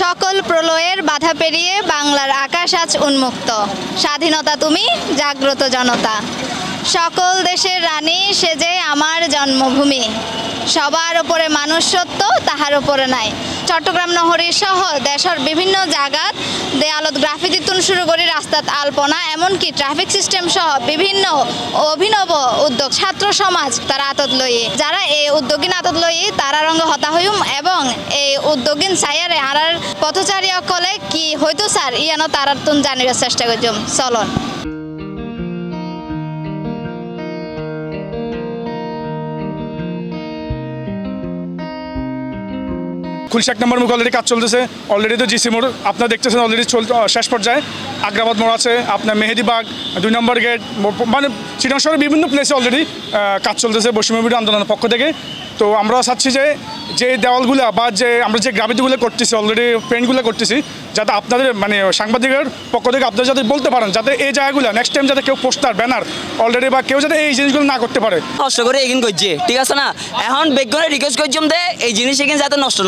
সকল প্রলয়ের বাধা পেরিয়ে বাংলার আকাশ আজ উন্মুক্ত। স্বাধীনতা তুমি, জাগ্রত জনতা। সকল দেশের রানী সেজে আমার জন্মভূমি। সবার উপরে মানুষ সত্য, তাহার উপরে নাই। চট্টগ্রাম নগরী সহ দেশের বিভিন্ন জায়গাত দেয়ালত গ্রাফিতি তুন শুরু করি রাস্তাত আলপনা, এমনকি ট্রাফিক সিস্টেম সহ বিভিন্ন অভিনব উদ্যোগ ছাত্র সমাজ তারা আতত লই, যারা এই উদ্যোগী আতত লই তারা রঙ হতা হইম এবং এই উদ্যোগীন সাইয়ারে আরার পথচারী অকলে কি হয়তো স্যার ইয়ানো তারার তুন জানিবার চেষ্টা করছম। চলন খুলশা 1 নম্বর মুখ অলরেডি কাজ চলতেছে। অলরেডি তো জিসি মোড় আপনারা দেখতেছেন অলরেডি শেষ পর্যায়ে। আগ্রাবাদ মোড় আছে, আপনার মেহেদিবাগ 2 নম্বর গেট, মানে চিটাগাং শহরের বিভিন্ন প্লেসে অলরেডি কাজ চলতেছে বৈষম্যবিরোধী আন্দোলনের পক্ষ থেকে। তো আমরা চাচ্ছি যে দেওয়ালগুলো বা যে আমরা যে গ্রাফিতিগুলো করতেছি, অলরেডি পেন্টগুলো করতেছি, যাতে আপনাদের মানে সাংবাদিকের পক্ষ থেকে আপনারা যাতে বলতে পারেন, যাতে এই জায়গাগুলো নেক্সট টাইম যাতে কেউ পোস্টার ব্যানার অলরেডি বা কেউ যাতে এই জিনিসগুলো না করতে পারে। কষ্ট করে এগিন করছে, ঠিক আছে না? এখন বেগনে রিকোয়েস্ট করছিলাম যে এই জিনিস এগিন যাতে নষ্ট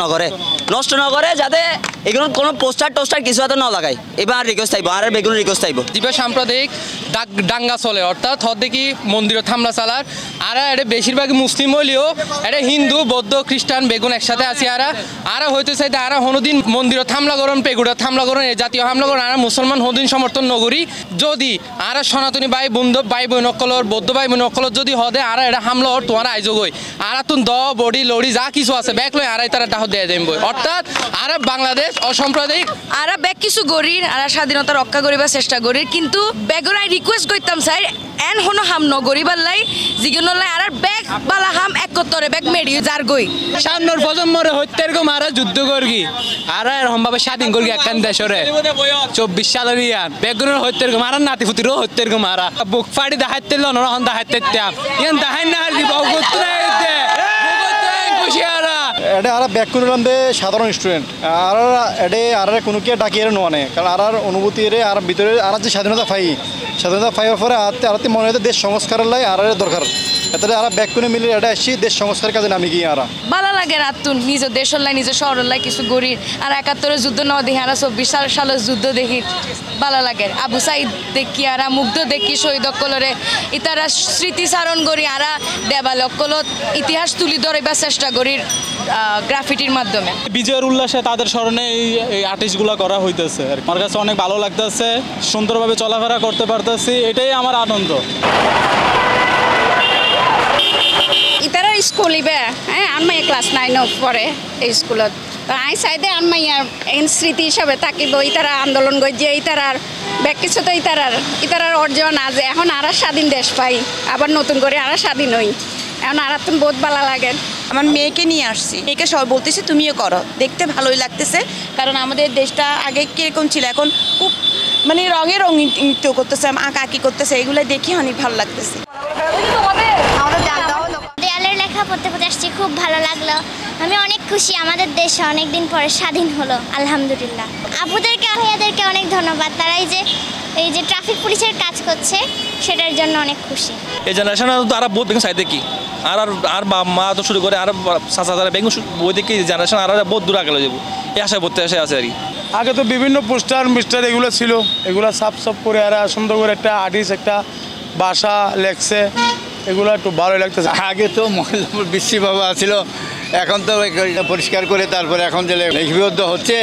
না করে যাতে এগুলো কোনো পোস্টার কিছু যাতে না লাগায়। এবার রিকোয়েস্ট থাকবো, আর বেগুন রিকোয়েস্ট থাকবো। দিবা সাম্প্রদায়িক দাঙ্গা চলে, অর্থাৎ হর দেখি মন্দির থামলা চালার। আর এটা বেশিরভাগ মুসলিম হইলেও এটা হিন্দু বৌদ্ধ খ্রিস্টান বেগুন একসাথে আছি। আর হইতে চাইতে আর হনুদিন মন্দির থামলা করুন, পেগুড়া থামলা করুন, এই জাতীয় হামলা করুন। আর মুসলমান হদিন সমর্থন নগরী যদি আর সনাতনী ভাই বোন অকলর বৌদ্ধ ভাই বোন অকলর যদি হদে আর এটা হামলা হর তোমার আয়োজক হই আর তুন বডি লড়ি যা কিছু আছে ব্যাগ লই আর তারা ডাহ দিয়ে দেব। অর্থাৎ আর বাংলাদেশ অসাম্প্রদায়িক আর ব্যাগ কিছু গরির আর স্বাধীনতা রক্ষা করিবার চেষ্টা করির, কিন্তু বেগনাই রিকোয়েস্ট করতাম স্যার এন হনো হাম নগরিবার লাই জিগনলাই আর ব্যাগ বালা হাম একত্তরে ব্যাগ মেডি যার গই সামনের প্রজন্মরে হত্যার গো মারা যুদ্ধ করগি আর এরকমভাবে স্বাধীন করগি একখান দেশরে 24 সালের ইয়ান বেগুনের হত্যার গো মারা নাতি ফুতিরও হত্যার গো মারা বুক ফাড়ি দেখাইতে লনরহন দেখাইতে ইয়ান দেখাই না আর দিব গত্রাইতে খুশিয়ারা এটা আর ব্যাক করলাম দে সাধারণ স্টুডেন্ট আর এডে আর কোনো কে ডাকিয়ে নোয়ানে, কারণ আর অনুভূতি রে আর ভিতরে আর যে স্বাধীনতা পাইবার পরে আরতে মনে হয় দেশ সংস্কারের লাই আর দরকার। এতে আর ব্যাক করে মিলে এটা আসছি দেশ সংস্কার কাজে নামি গিয়ে আর ভালো লাগে রাত নিজের দেশের লাই নিজের শহরের লাই কিছু গরির আর 71 যুদ্ধ ন দেখি আর 24 সালের যুদ্ধ দেখি ভালো লাগে। আবু সাইদ দেখি আর মুগ্ধ দেখি শহীদ অকলরে ইতারা স্মৃতিচারণ করি আর দেবাল অকলত ইতিহাস তুলি ধরবার চেষ্টা করি গ্রাফিটির মাধ্যমে। বিজয়ের উল্লাসে তাদের স্মরণে এই আর্টিস্টগুলো করা হইতেছে। আমার কাছে অনেক ভালো লাগতেছে, সুন্দরভাবে চলাফেরা করতে পারতেছি, এটাই আমার আনন্দ। ইতারা স্কুল ইবে হ্যাঁ আনমাই ক্লাস 9 পরে এই স্কুলত তো আই চাইদে আনমাইয়ার স্মৃতি হিসাবে থাকিব। ইতারা আন্দোলন গিয়ে ইতারার ব্যাগ কিছু তো ইতারার অর্জন আজ এখন আর স্বাধীন দেশ পাই, আবার নতুন করে আর স্বাধীন হই, এখন আর তুমি বহুত ভালো লাগে। আমার মেয়েকে নিয়ে আসছি, মেয়েকে সবাই বলতেছে তুমিও করো, দেখতে ভালোই লাগতেছে। কারণ আমাদের দেশটা আগে কিরকম ছিল, এখন খুব মানে রঙে নৃত্য করতেছে, আঁকি করতেছে, এগুলো দেখে অনেক ভালো লাগতেছে। দেয়ালের লেখা পড়তে আসছি, খুব ভালো লাগলো। আমি অনেক খুশি, আমাদের দেশ অনেকদিন পরে স্বাধীন হলো, আলহামদুলিল্লাহ। আপুদেরকে ভাইয়াদেরকে অনেক ধন্যবাদ, তারা এই যে ট্রাফিক পুলিশের কাজ করছে সেটার জন্য অনেক খুশি। এই জেনারেশন আরো বহুত বেগুন চাই দেখি আর মা তো শুরু করে আর চাচা বেগুন বই দেখি জেনারেশন আর বহুত দূর আগে যাবো এই আশা করতে আসে আছে আর কি। আগে তো বিভিন্ন পোস্টার মিস্টার এগুলো ছিল, এগুলো সাফ করে আর সুন্দর করে একটা আর্টিস্ট একটা ভাষা লেখছে, এগুলো একটু ভালোই লাগতেছে। আগে তো মহিলা বিশ্রী বাবা ছিল, এখন তো পরিষ্কার করে তারপরে এখন যে লিপিবদ্ধ হচ্ছে,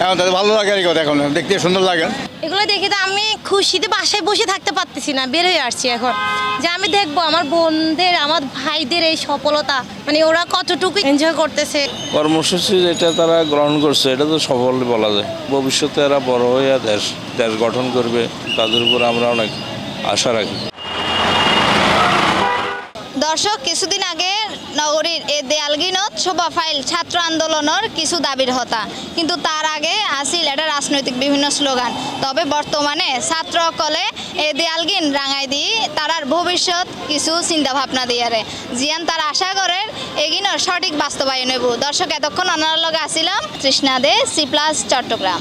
এখন তাদের ভালো লাগে আর কি, এখন দেখতে সুন্দর লাগে। এগুলো দেখে তো আমি খুশিতে বাসায় বসে থাকতে পারতেছি না, বের হয়ে আসছি এখন যে আমি দেখবো আমার বোনদের আমার ভাইদের এই সফলতা, মানে ওরা কতটুকু এনজয় করতেছে। কর্মসূচি যেটা তারা গ্রহণ করছে এটা তো সফল বলা যায়। ভবিষ্যতে এরা বড় হয়ে দেশ গঠন করবে, তাদের উপর আমরা অনেক আশা রাখি। দর্শক, কিছুদিন আগে নগরীর এই দেয়ালগিনত শোভা ফাইল ছাত্র আন্দোলনের কিছু দাবির হতা, কিন্তু তার আগে আসিল এটা রাজনৈতিক বিভিন্ন স্লোগান। তবে বর্তমানে ছাত্র কলে এই দেয়ালগিন রাঙাই দিয়ে তারার ভবিষ্যৎ কিছু চিন্তা ভাবনা দিয়ে জিয়ান তারা আশা করে এগিনোর সঠিক বাস্তবায়ন হইব। দর্শক, এতক্ষণ ওনার লগে আসিলাম তৃষ্ণা দে, C+ চট্টগ্রাম।